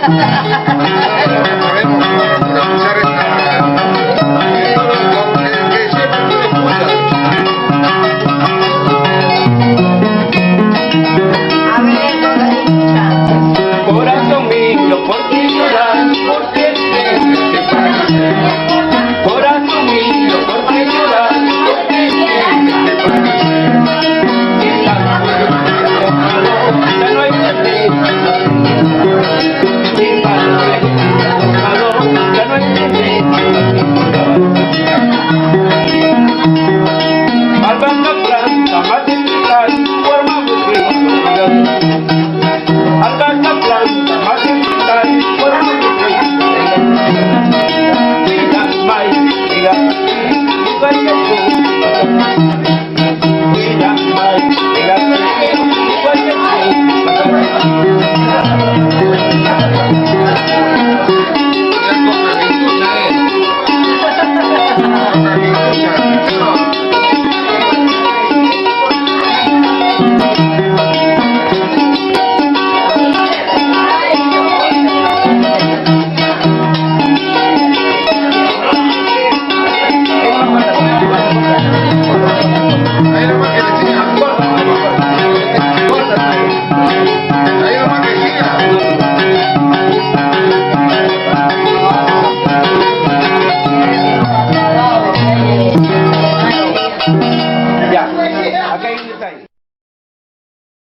Sabemos por escuchar que siempre tú escuchas. A ver, no la escucha. Corazón mío, por ti llorar, por ti corazón mío, por ti llorar, por ti y la ya no hay de y ya no hay de Albanda planta, material, forma musical. Albanda planta, material, forma musical. Mira, mai, mira, lugar que tú. Mira, mai, mira, lugar que Ahí nomás que le enseñan.